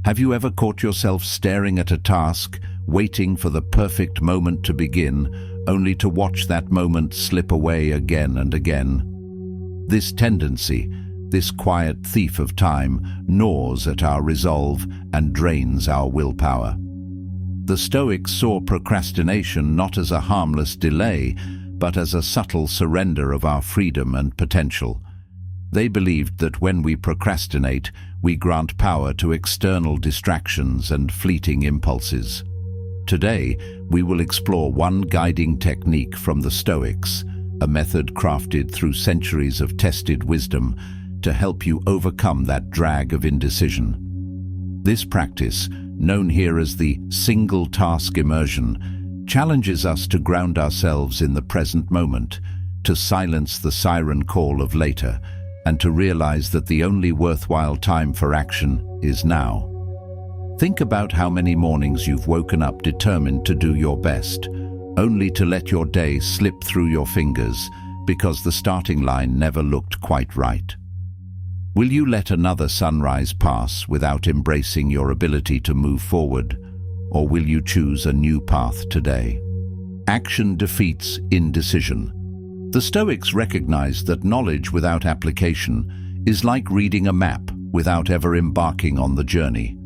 Have you ever caught yourself staring at a task, waiting for the perfect moment to begin, only to watch that moment slip away again and again? This tendency, this quiet thief of time, gnaws at our resolve and drains our willpower. The Stoics saw procrastination not as a harmless delay, but as a subtle surrender of our freedom and potential. They believed that when we procrastinate, we grant power to external distractions and fleeting impulses. Today, we will explore one guiding technique from the Stoics, a method crafted through centuries of tested wisdom to help you overcome that drag of indecision. This practice, known here as the single-task immersion, challenges us to ground ourselves in the present moment, to silence the siren call of later, and to realize that the only worthwhile time for action is now. Think about how many mornings you've woken up determined to do your best, only to let your day slip through your fingers because the starting line never looked quite right. Will you let another sunrise pass without embracing your ability to move forward, or will you choose a new path today? Action defeats indecision. The Stoics recognized that knowledge without application is like reading a map without ever embarking on the journey.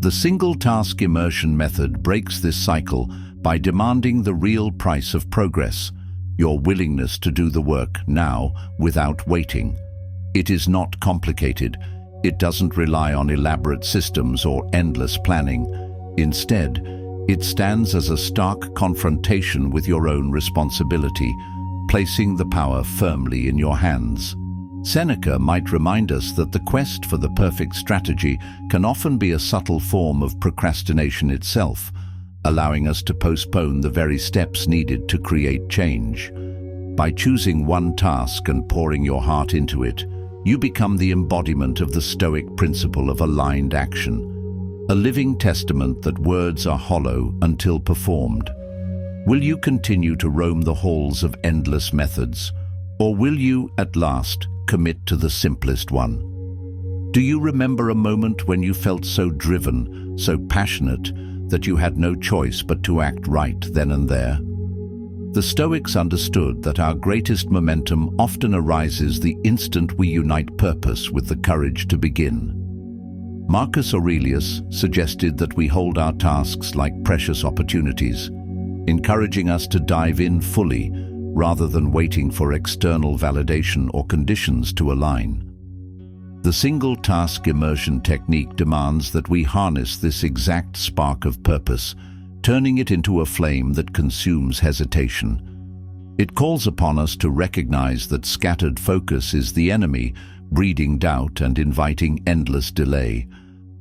The single-task immersion method breaks this cycle by demanding the real price of progress, your willingness to do the work now without waiting. It is not complicated. It doesn't rely on elaborate systems or endless planning. Instead, it stands as a stark confrontation with your own responsibility, placing the power firmly in your hands. Seneca might remind us that the quest for the perfect strategy can often be a subtle form of procrastination itself, allowing us to postpone the very steps needed to create change. By choosing one task and pouring your heart into it, you become the embodiment of the Stoic principle of aligned action, a living testament that words are hollow until performed. Will you continue to roam the halls of endless methods, or will you, at last, commit to the simplest one? Do you remember a moment when you felt so driven, so passionate, that you had no choice but to act right then and there? The Stoics understood that our greatest momentum often arises the instant we unite purpose with the courage to begin. Marcus Aurelius suggested that we hold our tasks like precious opportunities, encouraging us to dive in fully rather than waiting for external validation or conditions to align. The single-task immersion technique demands that we harness this exact spark of purpose, turning it into a flame that consumes hesitation. It calls upon us to recognize that scattered focus is the enemy, breeding doubt and inviting endless delay.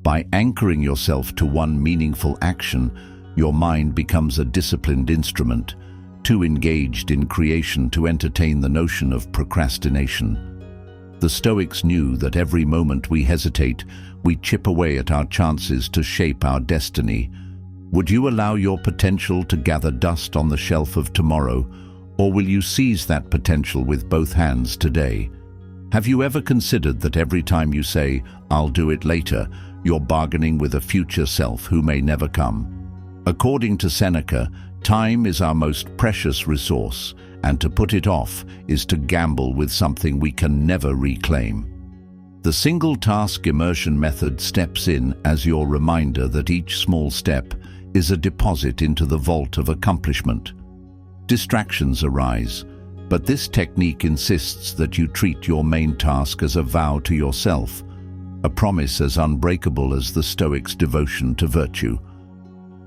By anchoring yourself to one meaningful action, your mind becomes a disciplined instrument, too engaged in creation to entertain the notion of procrastination. The Stoics knew that every moment we hesitate, we chip away at our chances to shape our destiny. Would you allow your potential to gather dust on the shelf of tomorrow, or will you seize that potential with both hands today? Have you ever considered that every time you say, "I'll do it later," you're bargaining with a future self who may never come? According to Seneca, time is our most precious resource, and to put it off is to gamble with something we can never reclaim. The single-task immersion method steps in as your reminder that each small step is a deposit into the vault of accomplishment. Distractions arise, but this technique insists that you treat your main task as a vow to yourself, a promise as unbreakable as the Stoics' devotion to virtue.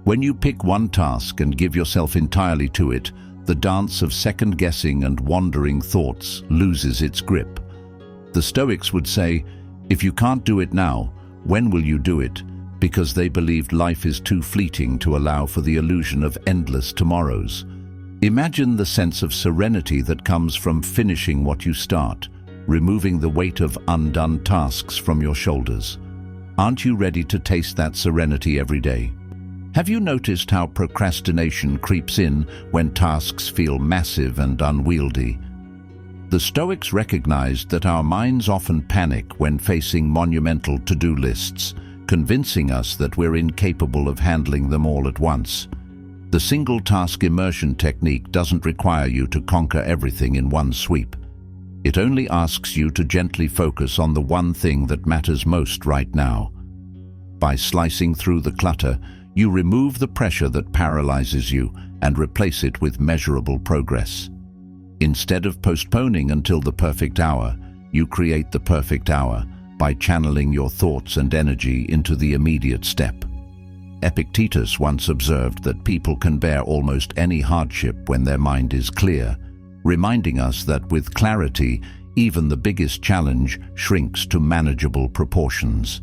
When you pick one task and give yourself entirely to it, the dance of second-guessing and wandering thoughts loses its grip. The Stoics would say, if you can't do it now, when will you do it? Because they believed life is too fleeting to allow for the illusion of endless tomorrows. Imagine the sense of serenity that comes from finishing what you start, removing the weight of undone tasks from your shoulders. Aren't you ready to taste that serenity every day? Have you noticed how procrastination creeps in when tasks feel massive and unwieldy? The Stoics recognized that our minds often panic when facing monumental to-do lists, convincing us that we're incapable of handling them all at once. The single-task immersion technique doesn't require you to conquer everything in one sweep. It only asks you to gently focus on the one thing that matters most right now. By slicing through the clutter, you remove the pressure that paralyzes you and replace it with measurable progress. Instead of postponing until the perfect hour, you create the perfect hour by channeling your thoughts and energy into the immediate step. Epictetus once observed that people can bear almost any hardship when their mind is clear, reminding us that with clarity, even the biggest challenge shrinks to manageable proportions.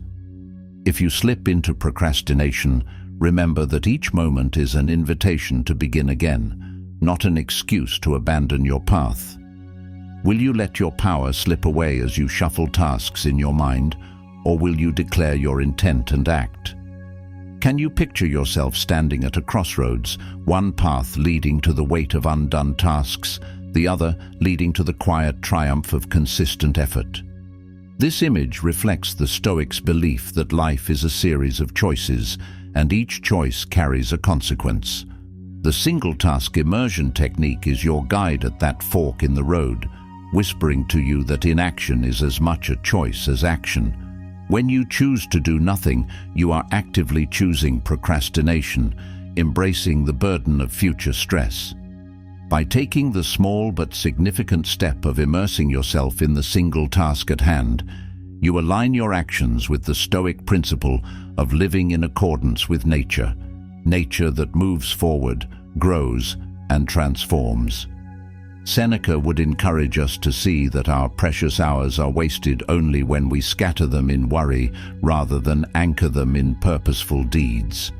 If you slip into procrastination, remember that each moment is an invitation to begin again, not an excuse to abandon your path. Will you let your power slip away as you shuffle tasks in your mind, or will you declare your intent and act? Can you picture yourself standing at a crossroads, one path leading to the weight of undone tasks, the other leading to the quiet triumph of consistent effort? This image reflects the Stoics' belief that life is a series of choices, and each choice carries a consequence. The single-task immersion technique is your guide at that fork in the road, whispering to you that inaction is as much a choice as action. When you choose to do nothing, you are actively choosing procrastination, embracing the burden of future stress. By taking the small but significant step of immersing yourself in the single task at hand, you align your actions with the Stoic principle of living in accordance with nature, nature that moves forward, grows, and transforms. Seneca would encourage us to see that our precious hours are wasted only when we scatter them in worry rather than anchor them in purposeful deeds.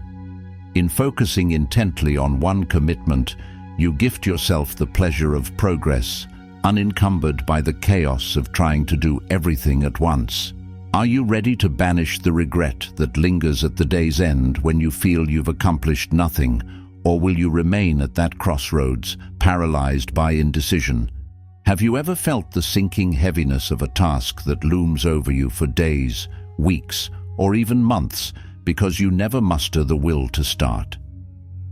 In focusing intently on one commitment, you gift yourself the pleasure of progress, unencumbered by the chaos of trying to do everything at once. Are you ready to banish the regret that lingers at the day's end when you feel you've accomplished nothing? Or will you remain at that crossroads, paralyzed by indecision? Have you ever felt the sinking heaviness of a task that looms over you for days, weeks, or even months because you never muster the will to start?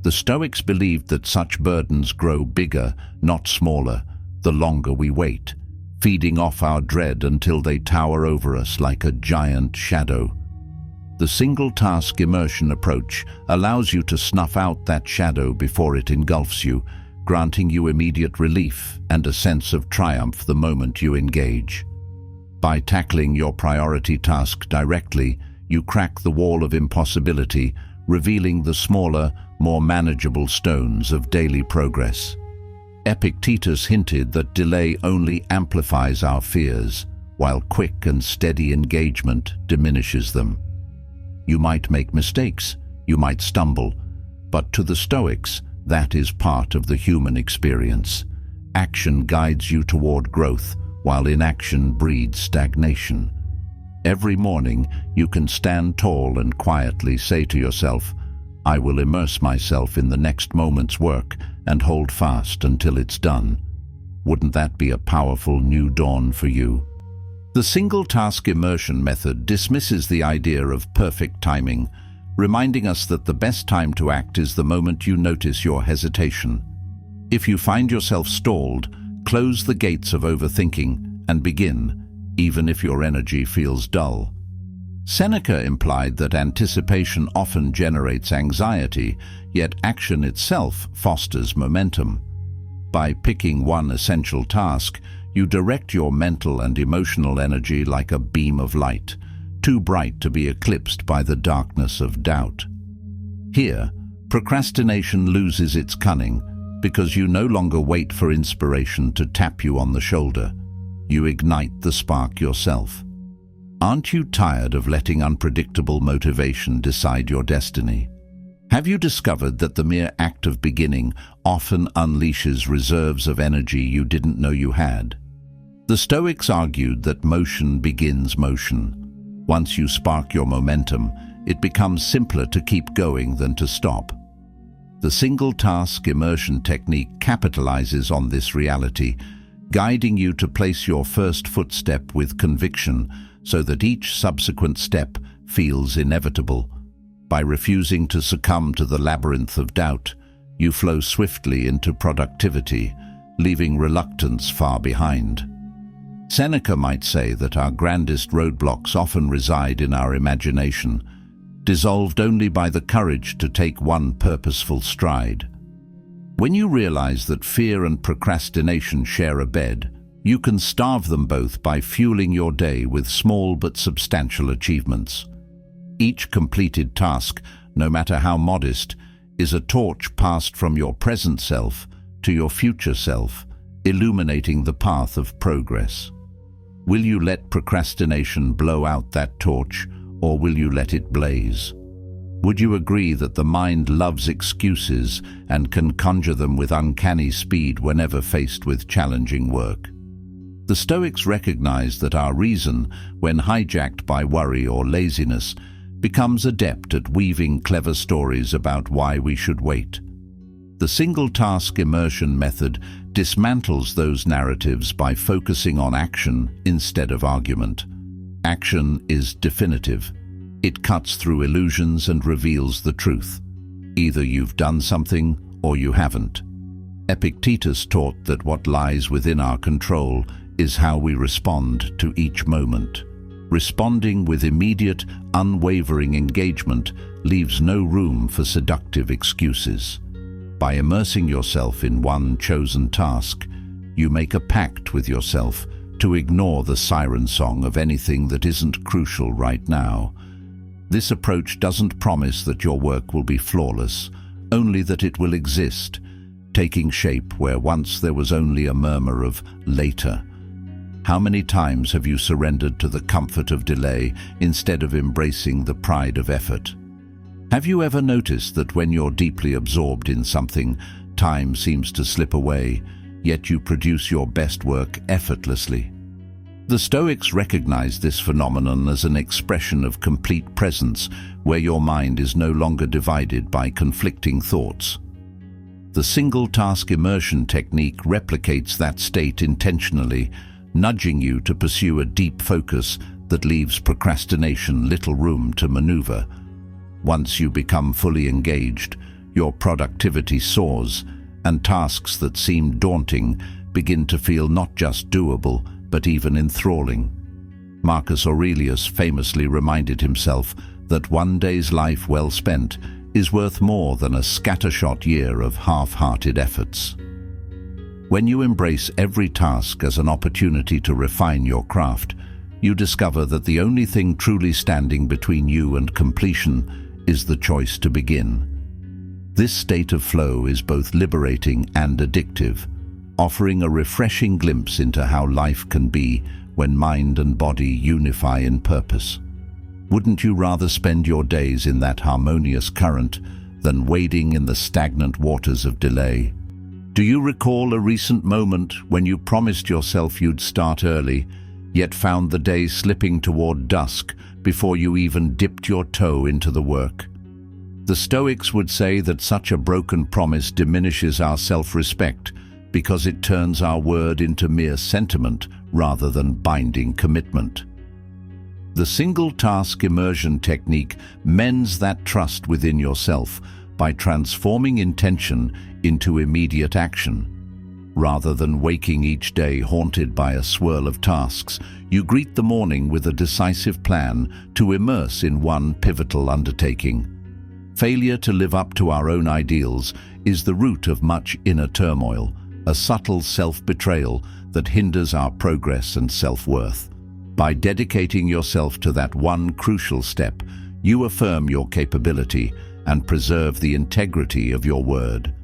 The Stoics believed that such burdens grow bigger, not smaller, the longer we wait, feeding off our dread until they tower over us like a giant shadow. The single-task immersion approach allows you to snuff out that shadow before it engulfs you, granting you immediate relief and a sense of triumph the moment you engage. By tackling your priority task directly, you crack the wall of impossibility, revealing the smaller, more manageable stones of daily progress. Epictetus hinted that delay only amplifies our fears, while quick and steady engagement diminishes them. You might make mistakes, you might stumble, but to the Stoics, that is part of the human experience. Action guides you toward growth, while inaction breeds stagnation. Every morning, you can stand tall and quietly say to yourself, "I will immerse myself in the next moment's work and hold fast until it's done." Wouldn't that be a powerful new dawn for you? The single-task immersion method dismisses the idea of perfect timing, reminding us that the best time to act is the moment you notice your hesitation. If you find yourself stalled, close the gates of overthinking and begin, even if your energy feels dull. Seneca implied that anticipation often generates anxiety, yet action itself fosters momentum. By picking one essential task, you direct your mental and emotional energy like a beam of light, too bright to be eclipsed by the darkness of doubt. Here, procrastination loses its cunning because you no longer wait for inspiration to tap you on the shoulder. You ignite the spark yourself. Aren't you tired of letting unpredictable motivation decide your destiny? Have you discovered that the mere act of beginning often unleashes reserves of energy you didn't know you had? The Stoics argued that motion begins motion. Once you spark your momentum, it becomes simpler to keep going than to stop. The single-task immersion technique capitalizes on this reality, guiding you to place your first footstep with conviction so that each subsequent step feels inevitable. By refusing to succumb to the labyrinth of doubt, you flow swiftly into productivity, leaving reluctance far behind. Seneca might say that our grandest roadblocks often reside in our imagination, dissolved only by the courage to take one purposeful stride. When you realize that fear and procrastination share a bed, you can starve them both by fueling your day with small but substantial achievements. Each completed task, no matter how modest, is a torch passed from your present self to your future self, illuminating the path of progress. Will you let procrastination blow out that torch, or will you let it blaze? Would you agree that the mind loves excuses and can conjure them with uncanny speed whenever faced with challenging work? The Stoics recognize that our reason, when hijacked by worry or laziness, becomes adept at weaving clever stories about why we should wait. The single-task immersion method dismantles those narratives by focusing on action instead of argument. Action is definitive. It cuts through illusions and reveals the truth. Either you've done something or you haven't. Epictetus taught that what lies within our control is how we respond to each moment. Responding with immediate, unwavering engagement leaves no room for seductive excuses. By immersing yourself in one chosen task, you make a pact with yourself to ignore the siren song of anything that isn't crucial right now. This approach doesn't promise that your work will be flawless, only that it will exist, taking shape where once there was only a murmur of later. How many times have you surrendered to the comfort of delay instead of embracing the pride of effort? Have you ever noticed that when you're deeply absorbed in something, time seems to slip away, yet you produce your best work effortlessly? The Stoics recognize this phenomenon as an expression of complete presence, where your mind is no longer divided by conflicting thoughts. The single-task immersion technique replicates that state intentionally, nudging you to pursue a deep focus that leaves procrastination little room to maneuver. Once you become fully engaged, your productivity soars, and tasks that seem daunting begin to feel not just doable, but even enthralling. Marcus Aurelius famously reminded himself that one day's life well spent is worth more than a scattershot year of half-hearted efforts. When you embrace every task as an opportunity to refine your craft, you discover that the only thing truly standing between you and completion is the choice to begin. This state of flow is both liberating and addictive, offering a refreshing glimpse into how life can be when mind and body unify in purpose. Wouldn't you rather spend your days in that harmonious current than wading in the stagnant waters of delay? Do you recall a recent moment when you promised yourself you'd start early, yet found the day slipping toward dusk before you even dipped your toe into the work? The Stoics would say that such a broken promise diminishes our self-respect because it turns our word into mere sentiment rather than binding commitment. The single-task immersion technique mends that trust within yourself by transforming intention into immediate action. Rather than waking each day haunted by a swirl of tasks, you greet the morning with a decisive plan to immerse in one pivotal undertaking. Failure to live up to our own ideals is the root of much inner turmoil, a subtle self-betrayal that hinders our progress and self-worth. By dedicating yourself to that one crucial step, you affirm your capability and preserve the integrity of your word.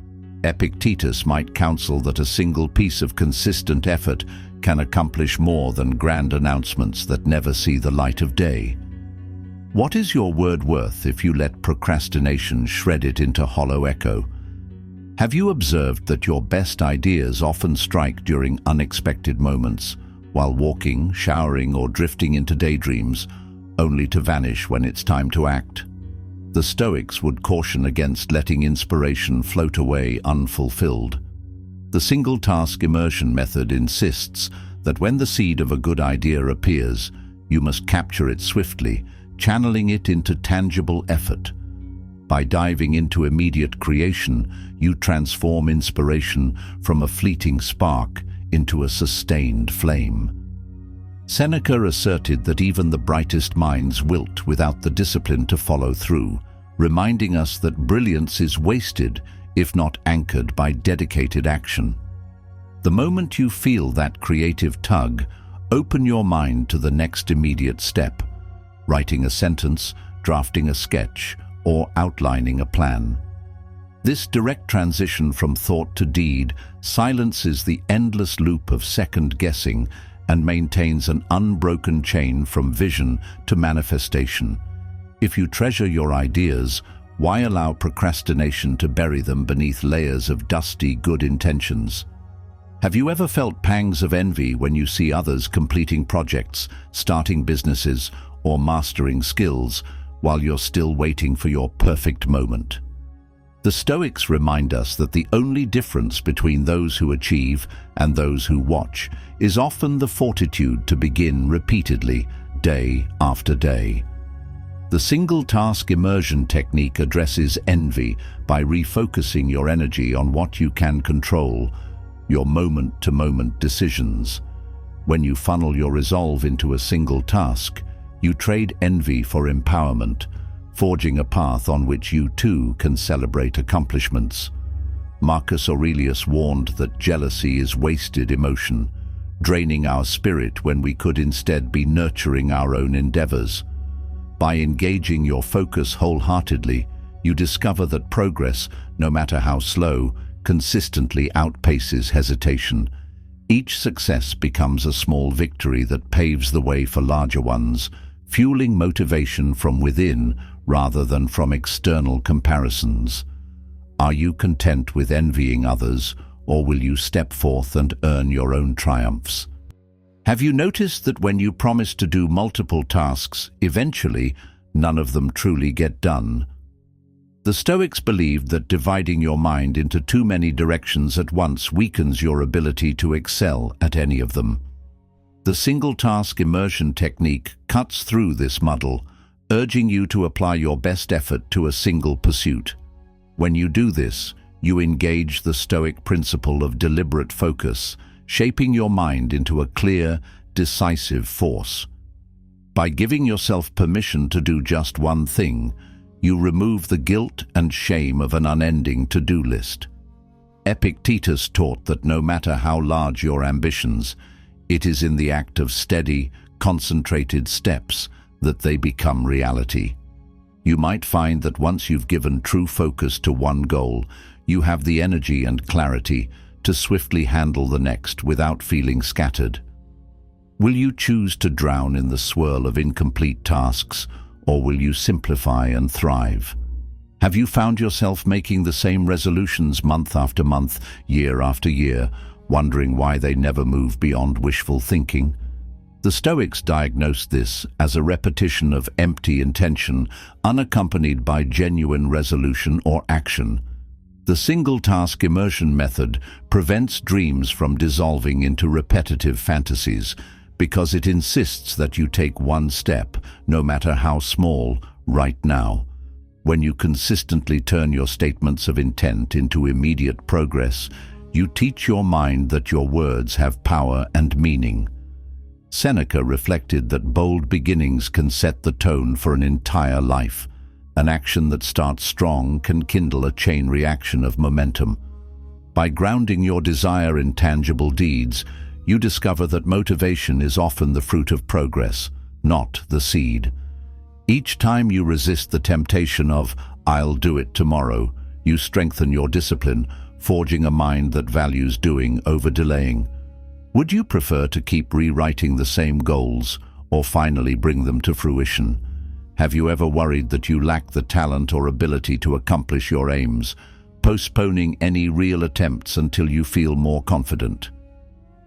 Epictetus might counsel that a single piece of consistent effort can accomplish more than grand announcements that never see the light of day. What is your word worth if you let procrastination shred it into hollow echo? Have you observed that your best ideas often strike during unexpected moments, while walking, showering, or drifting into daydreams, only to vanish when it's time to act? The Stoics would caution against letting inspiration float away unfulfilled. The single-task immersion method insists that when the seed of a good idea appears, you must capture it swiftly, channeling it into tangible effort. By diving into immediate creation, you transform inspiration from a fleeting spark into a sustained flame. Seneca asserted that even the brightest minds wilt without the discipline to follow through, reminding us that brilliance is wasted if not anchored by dedicated action. The moment you feel that creative tug, open your mind to the next immediate step, writing a sentence, drafting a sketch, or outlining a plan. This direct transition from thought to deed silences the endless loop of second-guessing and maintains an unbroken chain from vision to manifestation. If you treasure your ideas, why allow procrastination to bury them beneath layers of dusty good intentions? Have you ever felt pangs of envy when you see others completing projects, starting businesses, or mastering skills while you're still waiting for your perfect moment? The Stoics remind us that the only difference between those who achieve and those who watch is often the fortitude to begin repeatedly, day after day. The single-task immersion technique addresses envy by refocusing your energy on what you can control, your moment-to-moment decisions. When you funnel your resolve into a single task, you trade envy for empowerment, forging a path on which you too can celebrate accomplishments. Marcus Aurelius warned that jealousy is wasted emotion, draining our spirit when we could instead be nurturing our own endeavors. By engaging your focus wholeheartedly, you discover that progress, no matter how slow, consistently outpaces hesitation. Each success becomes a small victory that paves the way for larger ones, fueling motivation from within rather than from external comparisons. Are you content with envying others, or will you step forth and earn your own triumphs? Have you noticed that when you promise to do multiple tasks, eventually none of them truly get done? The Stoics believed that dividing your mind into too many directions at once weakens your ability to excel at any of them. The single-task immersion technique cuts through this muddle, urging you to apply your best effort to a single pursuit. When you do this, you engage the Stoic principle of deliberate focus, shaping your mind into a clear, decisive force. By giving yourself permission to do just one thing, you remove the guilt and shame of an unending to-do list. Epictetus taught that no matter how large your ambitions, it is in the act of steady, concentrated steps that they become reality. You might find that once you've given true focus to one goal, you have the energy and clarity to swiftly handle the next without feeling scattered. Will you choose to drown in the swirl of incomplete tasks, or will you simplify and thrive? Have you found yourself making the same resolutions month after month, year after year, wondering why they never move beyond wishful thinking? The Stoics diagnosed this as a repetition of empty intention, unaccompanied by genuine resolution or action. The single-task immersion method prevents dreams from dissolving into repetitive fantasies because it insists that you take one step, no matter how small, right now. When you consistently turn your statements of intent into immediate progress, you teach your mind that your words have power and meaning. Seneca reflected that bold beginnings can set the tone for an entire life. An action that starts strong can kindle a chain reaction of momentum. By grounding your desire in tangible deeds, you discover that motivation is often the fruit of progress, not the seed. Each time you resist the temptation of, "I'll do it tomorrow," you strengthen your discipline, forging a mind that values doing over delaying. Would you prefer to keep rewriting the same goals, or finally bring them to fruition? Have you ever worried that you lack the talent or ability to accomplish your aims, postponing any real attempts until you feel more confident?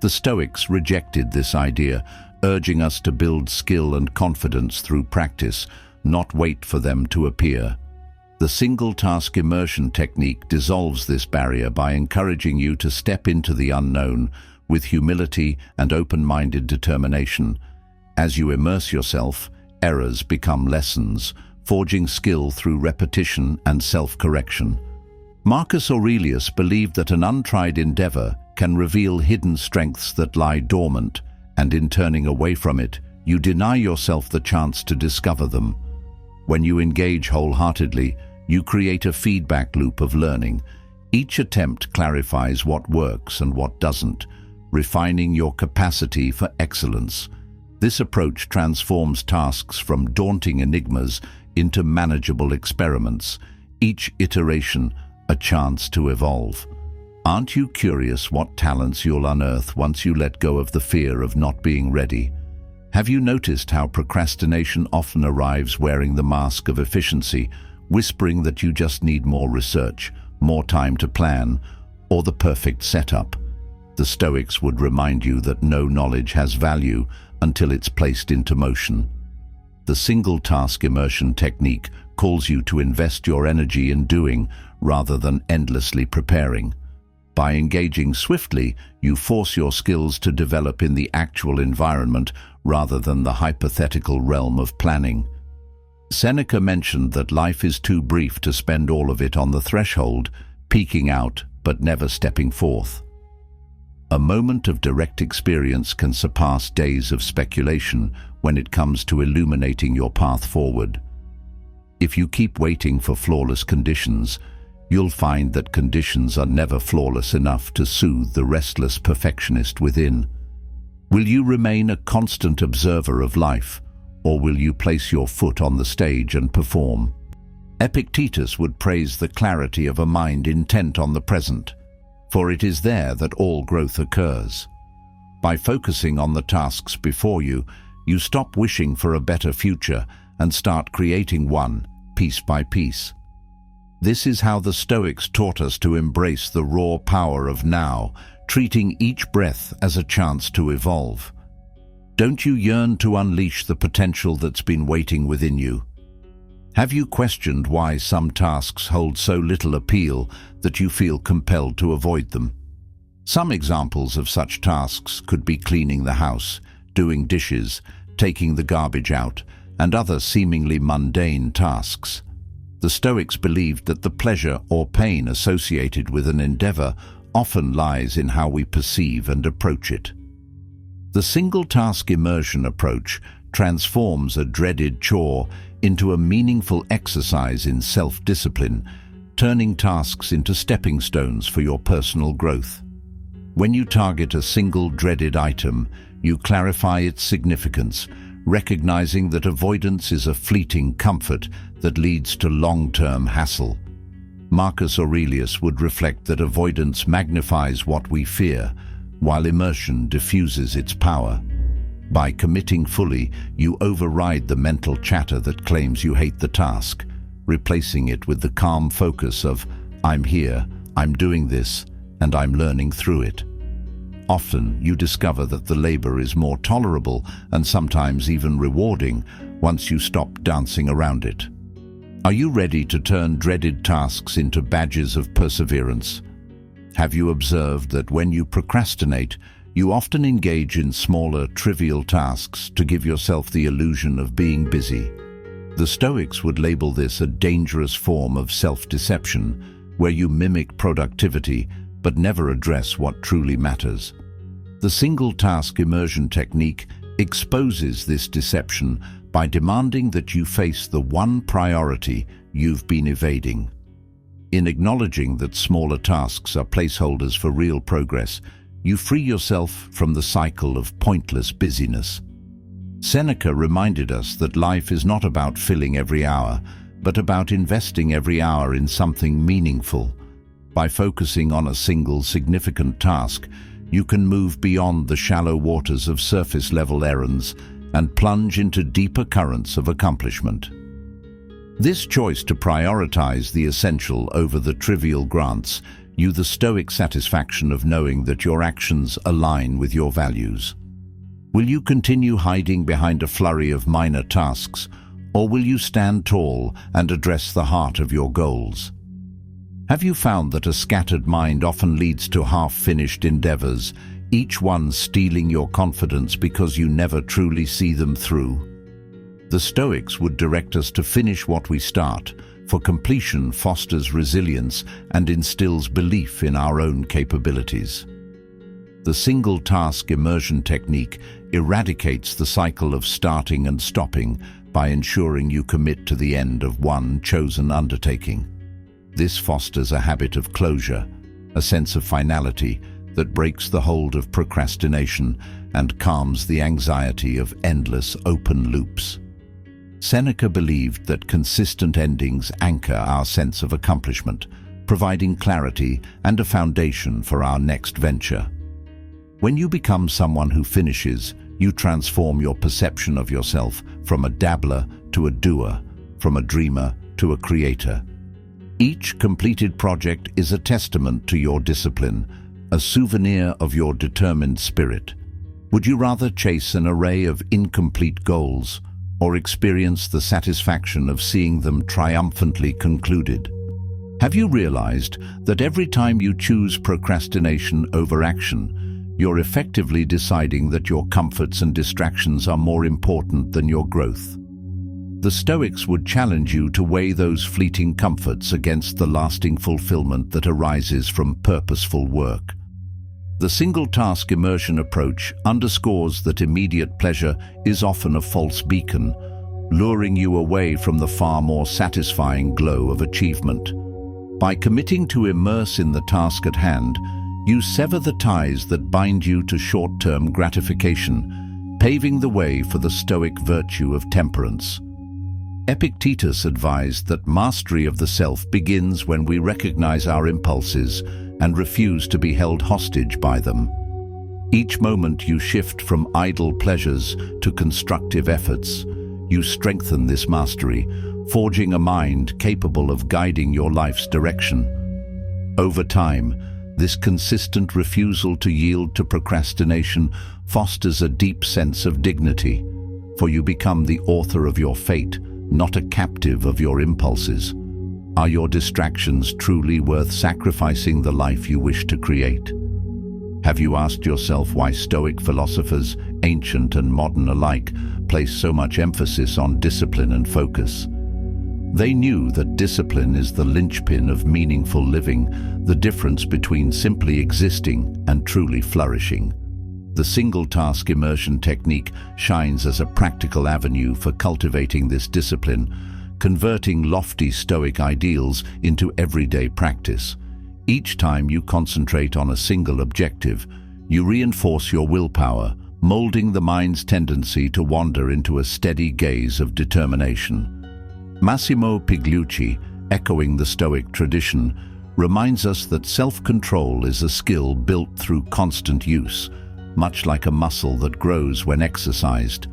The Stoics rejected this idea, urging us to build skill and confidence through practice, not wait for them to appear. The single-task immersion technique dissolves this barrier by encouraging you to step into the unknown with humility and open-minded determination. As you immerse yourself, errors become lessons, forging skill through repetition and self-correction. Marcus Aurelius believed that an untried endeavor can reveal hidden strengths that lie dormant, and in turning away from it, you deny yourself the chance to discover them. When you engage wholeheartedly, you create a feedback loop of learning. Each attempt clarifies what works and what doesn't, refining your capacity for excellence. This approach transforms tasks from daunting enigmas into manageable experiments, each iteration a chance to evolve. Aren't you curious what talents you'll unearth once you let go of the fear of not being ready? Have you noticed how procrastination often arrives wearing the mask of efficiency, whispering that you just need more research, more time to plan, or the perfect setup? The Stoics would remind you that no knowledge has value until it's placed into motion. The single-task immersion technique calls you to invest your energy in doing rather than endlessly preparing. By engaging swiftly, you force your skills to develop in the actual environment rather than the hypothetical realm of planning. Seneca mentioned that life is too brief to spend all of it on the threshold, peeking out but never stepping forth. A moment of direct experience can surpass days of speculation when it comes to illuminating your path forward. If you keep waiting for flawless conditions, you'll find that conditions are never flawless enough to soothe the restless perfectionist within. Will you remain a constant observer of life, or will you place your foot on the stage and perform? Epictetus would praise the clarity of a mind intent on the present, for it is there that all growth occurs. By focusing on the tasks before you, you stop wishing for a better future and start creating one, piece by piece. This is how the Stoics taught us to embrace the raw power of now, treating each breath as a chance to evolve. Don't you yearn to unleash the potential that's been waiting within you? Have you questioned why some tasks hold so little appeal that you feel compelled to avoid them? Some examples of such tasks could be cleaning the house, doing dishes, taking the garbage out, and other seemingly mundane tasks. The Stoics believed that the pleasure or pain associated with an endeavor often lies in how we perceive and approach it. The single-task immersion approach transforms a dreaded chore into a meaningful exercise in self-discipline, turning tasks into stepping stones for your personal growth. When you target a single dreaded item, you clarify its significance, recognizing that avoidance is a fleeting comfort that leads to long-term hassle. Marcus Aurelius would reflect that avoidance magnifies what we fear, while immersion diffuses its power. By committing fully, you override the mental chatter that claims you hate the task, replacing it with the calm focus of, I'm here, I'm doing this, and I'm learning through it. Often, you discover that the labor is more tolerable and sometimes even rewarding once you stop dancing around it. Are you ready to turn dreaded tasks into badges of perseverance? Have you observed that when you procrastinate, you often engage in smaller, trivial tasks to give yourself the illusion of being busy? The Stoics would label this a dangerous form of self-deception, where you mimic productivity but never address what truly matters. The single-task immersion technique exposes this deception by demanding that you face the one priority you've been evading. In acknowledging that smaller tasks are placeholders for real progress, you free yourself from the cycle of pointless busyness. Seneca reminded us that life is not about filling every hour, but about investing every hour in something meaningful. By focusing on a single significant task, you can move beyond the shallow waters of surface-level errands and plunge into deeper currents of accomplishment. This choice to prioritize the essential over the trivial grants you the Stoic satisfaction of knowing that your actions align with your values. Will you continue hiding behind a flurry of minor tasks, or will you stand tall and address the heart of your goals? Have you found that a scattered mind often leads to half-finished endeavors, each one stealing your confidence because you never truly see them through? The Stoics would direct us to finish what we start, for completion fosters resilience and instills belief in our own capabilities. The single-task immersion technique eradicates the cycle of starting and stopping by ensuring you commit to the end of one chosen undertaking. This fosters a habit of closure, a sense of finality that breaks the hold of procrastination and calms the anxiety of endless open loops. Seneca believed that consistent endings anchor our sense of accomplishment, providing clarity and a foundation for our next venture. When you become someone who finishes, you transform your perception of yourself from a dabbler to a doer, from a dreamer to a creator. Each completed project is a testament to your discipline, a souvenir of your determined spirit. Would you rather chase an array of incomplete goals or experience the satisfaction of seeing them triumphantly concluded? Have you realized that every time you choose procrastination over action, you're effectively deciding that your comforts and distractions are more important than your growth? The Stoics would challenge you to weigh those fleeting comforts against the lasting fulfillment that arises from purposeful work. The single-task immersion approach underscores that immediate pleasure is often a false beacon, luring you away from the far more satisfying glow of achievement. By committing to immerse in the task at hand, you sever the ties that bind you to short-term gratification, paving the way for the Stoic virtue of temperance. Epictetus advised that mastery of the self begins when we recognize our impulses and refuse to be held hostage by them. Each moment you shift from idle pleasures to constructive efforts, you strengthen this mastery, forging a mind capable of guiding your life's direction. Over time, this consistent refusal to yield to procrastination fosters a deep sense of dignity, for you become the author of your fate, not a captive of your impulses. Are your distractions truly worth sacrificing the life you wish to create? Have you asked yourself why Stoic philosophers, ancient and modern alike, place so much emphasis on discipline and focus? They knew that discipline is the linchpin of meaningful living, the difference between simply existing and truly flourishing. The single-task immersion technique shines as a practical avenue for cultivating this discipline, converting lofty Stoic ideals into everyday practice. Each time you concentrate on a single objective, you reinforce your willpower, molding the mind's tendency to wander into a steady gaze of determination. Massimo Pigliucci, echoing the Stoic tradition, reminds us that self-control is a skill built through constant use, much like a muscle that grows when exercised.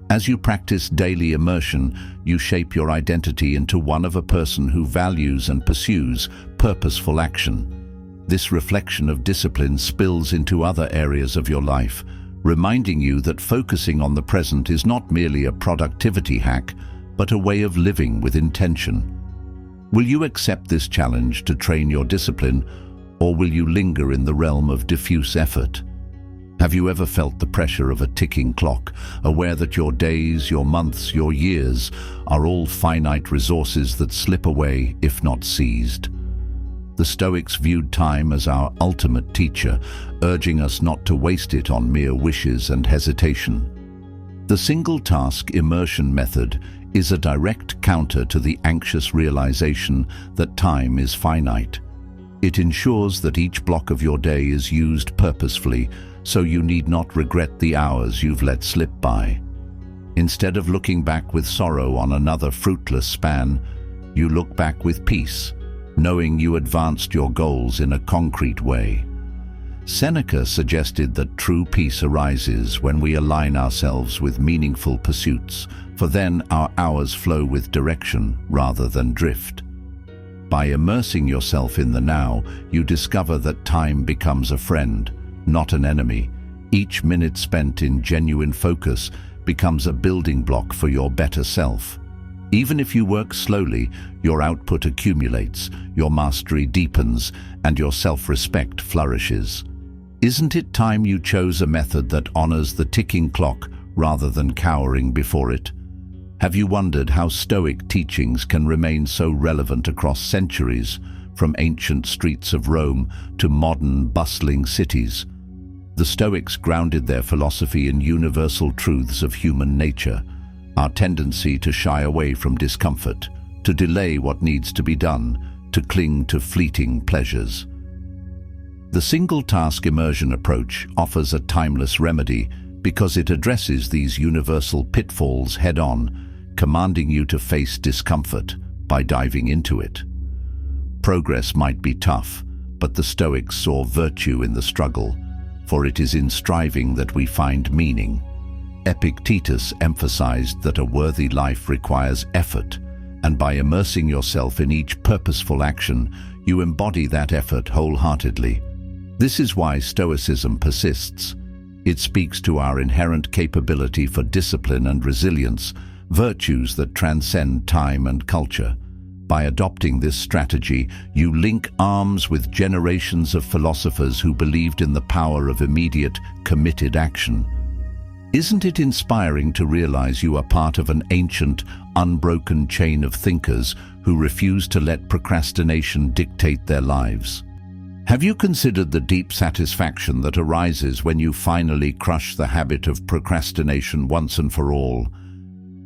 As you practice daily immersion, you shape your identity into one of a person who values and pursues purposeful action. This reflection of discipline spills into other areas of your life, reminding you that focusing on the present is not merely a productivity hack, but a way of living with intention. Will you accept this challenge to train your discipline, or will you linger in the realm of diffuse effort? Have you ever felt the pressure of a ticking clock, aware that your days, your months, your years are all finite resources that slip away if not seized? The Stoics viewed time as our ultimate teacher, urging us not to waste it on mere wishes and hesitation. The single-task immersion method is a direct counter to the anxious realization that time is finite. It ensures that each block of your day is used purposefully, so you need not regret the hours you've let slip by. Instead of looking back with sorrow on another fruitless span, you look back with peace, knowing you advanced your goals in a concrete way. Seneca suggested that true peace arises when we align ourselves with meaningful pursuits, for then our hours flow with direction rather than drift. By immersing yourself in the now, you discover that time becomes a friend, not an enemy. Each minute spent in genuine focus becomes a building block for your better self. Even if you work slowly, your output accumulates, your mastery deepens, and your self-respect flourishes. Isn't it time you chose a method that honors the ticking clock rather than cowering before it? Have you wondered how Stoic teachings can remain so relevant across centuries, from ancient streets of Rome to modern, bustling cities? The Stoics grounded their philosophy in universal truths of human nature, our tendency to shy away from discomfort, to delay what needs to be done, to cling to fleeting pleasures. The single-task immersion approach offers a timeless remedy because it addresses these universal pitfalls head-on, commanding you to face discomfort by diving into it. Progress might be tough, but the Stoics saw virtue in the struggle, for it is in striving that we find meaning. Epictetus emphasized that a worthy life requires effort, and by immersing yourself in each purposeful action, you embody that effort wholeheartedly. This is why Stoicism persists. It speaks to our inherent capability for discipline and resilience, virtues that transcend time and culture. By adopting this strategy, you link arms with generations of philosophers who believed in the power of immediate, committed action. Isn't it inspiring to realize you are part of an ancient, unbroken chain of thinkers who refuse to let procrastination dictate their lives? Have you considered the deep satisfaction that arises when you finally crush the habit of procrastination once and for all?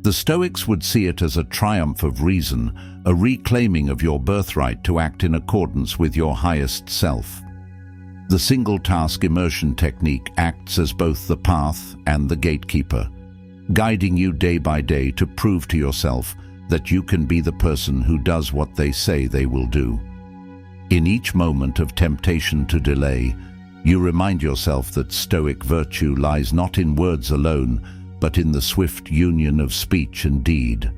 The Stoics would see it as a triumph of reason, a reclaiming of your birthright to act in accordance with your highest self. The single-task immersion technique acts as both the path and the gatekeeper, guiding you day by day to prove to yourself that you can be the person who does what they say they will do. In each moment of temptation to delay, you remind yourself that Stoic virtue lies not in words alone, but in the swift union of speech and deed.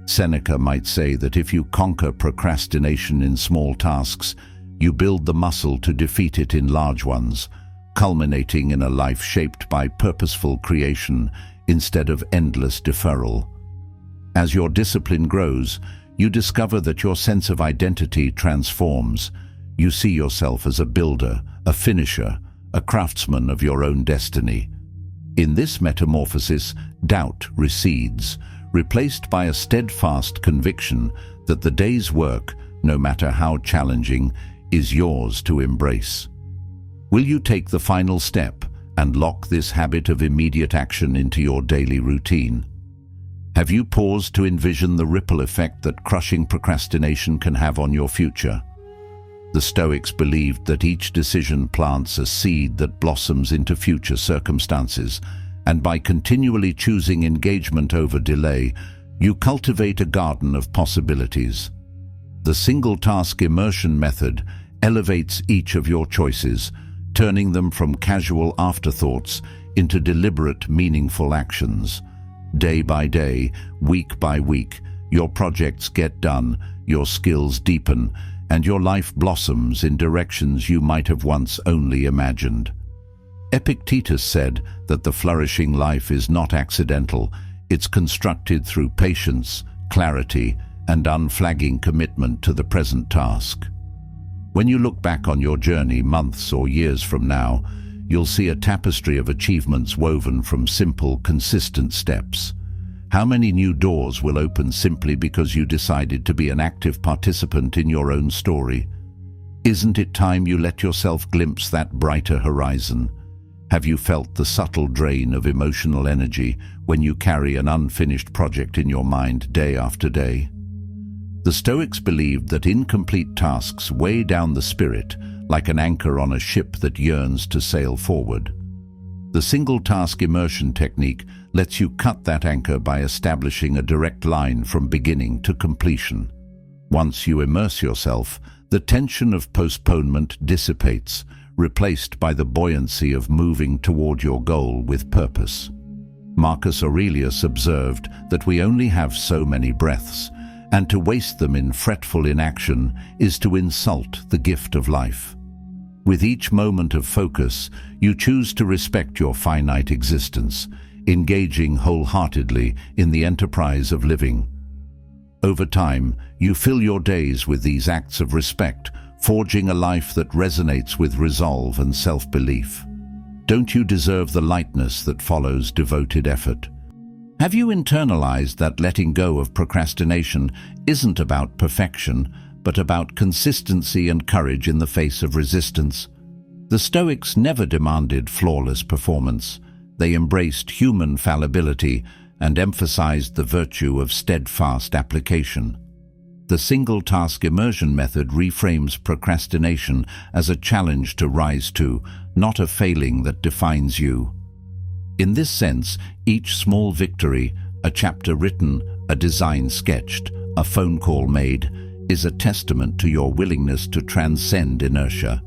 Seneca might say that if you conquer procrastination in small tasks, you build the muscle to defeat it in large ones, culminating in a life shaped by purposeful creation instead of endless deferral. As your discipline grows, you discover that your sense of identity transforms. You see yourself as a builder, a finisher, a craftsman of your own destiny. In this metamorphosis, doubt recedes, replaced by a steadfast conviction that the day's work, no matter how challenging, is yours to embrace. Will you take the final step and lock this habit of immediate action into your daily routine? Have you paused to envision the ripple effect that crushing procrastination can have on your future? The Stoics believed that each decision plants a seed that blossoms into future circumstances, and by continually choosing engagement over delay, you cultivate a garden of possibilities. The single-task immersion method elevates each of your choices, turning them from casual afterthoughts into deliberate, meaningful actions. Day by day, week by week, your projects get done, your skills deepen, and your life blossoms in directions you might have once only imagined. Epictetus said that the flourishing life is not accidental, it's constructed through patience, clarity, and unflagging commitment to the present task. When you look back on your journey months or years from now, you'll see a tapestry of achievements woven from simple, consistent steps. How many new doors will open simply because you decided to be an active participant in your own story? Isn't it time you let yourself glimpse that brighter horizon? Have you felt the subtle drain of emotional energy when you carry an unfinished project in your mind day after day? The Stoics believed that incomplete tasks weigh down the spirit like an anchor on a ship that yearns to sail forward. The single-task immersion technique lets you cut that anchor by establishing a direct line from beginning to completion. Once you immerse yourself, the tension of postponement dissipates, replaced by the buoyancy of moving toward your goal with purpose. Marcus Aurelius observed that we only have so many breaths, and to waste them in fretful inaction is to insult the gift of life. With each moment of focus, you choose to respect your finite existence, engaging wholeheartedly in the enterprise of living. Over time, you fill your days with these acts of respect, forging a life that resonates with resolve and self-belief. Don't you deserve the lightness that follows devoted effort? Have you internalized that letting go of procrastination isn't about perfection, but about consistency and courage in the face of resistance? The Stoics never demanded flawless performance. They embraced human fallibility and emphasized the virtue of steadfast application. The single-task immersion method reframes procrastination as a challenge to rise to, not a failing that defines you. In this sense, each small victory, a chapter written, a design sketched, a phone call made, is a testament to your willingness to transcend inertia.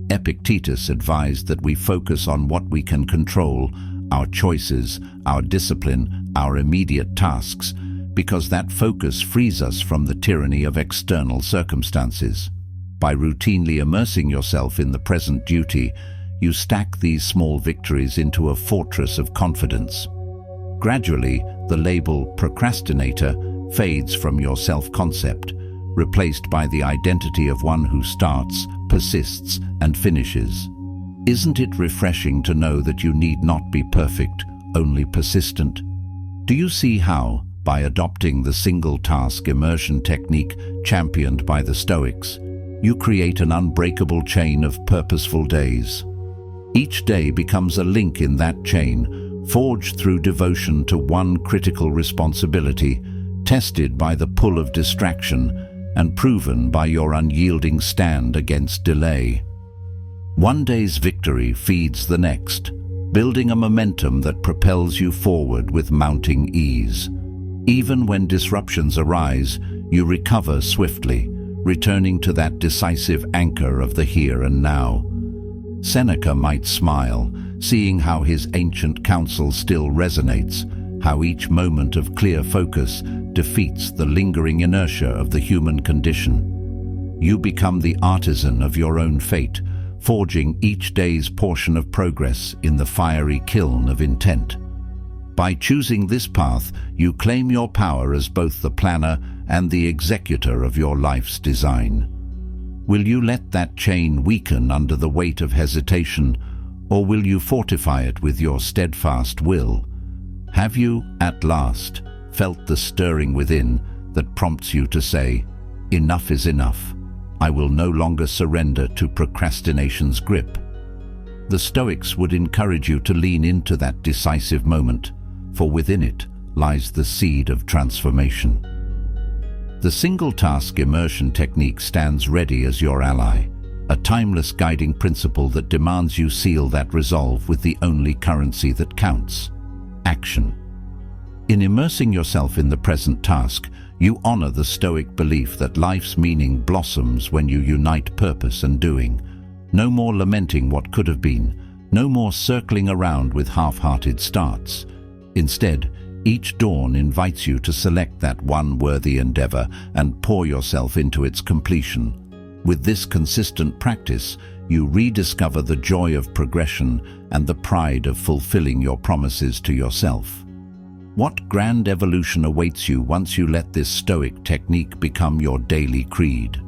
Epictetus advised that we focus on what we can control, our choices, our discipline, our immediate tasks, because that focus frees us from the tyranny of external circumstances. By routinely immersing yourself in the present duty, you stack these small victories into a fortress of confidence. Gradually, the label procrastinator fades from your self-concept, replaced by the identity of one who starts, persists, and finishes. Isn't it refreshing to know that you need not be perfect, only persistent? Do you see how, by adopting the single-task immersion technique championed by the Stoics, you create an unbreakable chain of purposeful days? Each day becomes a link in that chain, forged through devotion to one critical responsibility, tested by the pull of distraction, and proven by your unyielding stand against delay. One day's victory feeds the next, building a momentum that propels you forward with mounting ease. Even when disruptions arise, you recover swiftly, returning to that decisive anchor of the here and now. Seneca might smile, seeing how his ancient counsel still resonates, how each moment of clear focus defeats the lingering inertia of the human condition. You become the artisan of your own fate, forging each day's portion of progress in the fiery kiln of intent. By choosing this path, you claim your power as both the planner and the executor of your life's design. Will you let that chain weaken under the weight of hesitation, or will you fortify it with your steadfast will? Have you, at last, felt the stirring within that prompts you to say, "Enough is enough. I will no longer surrender to procrastination's grip"? The Stoics would encourage you to lean into that decisive moment, for within it lies the seed of transformation. The single-task immersion technique stands ready as your ally, a timeless guiding principle that demands you seal that resolve with the only currency that counts: action. In immersing yourself in the present task, you honor the Stoic belief that life's meaning blossoms when you unite purpose and doing. No more lamenting what could have been, no more circling around with half-hearted starts. Instead, each dawn invites you to select that one worthy endeavor and pour yourself into its completion. With this consistent practice, you rediscover the joy of progression and the pride of fulfilling your promises to yourself. What grand evolution awaits you once you let this Stoic technique become your daily creed?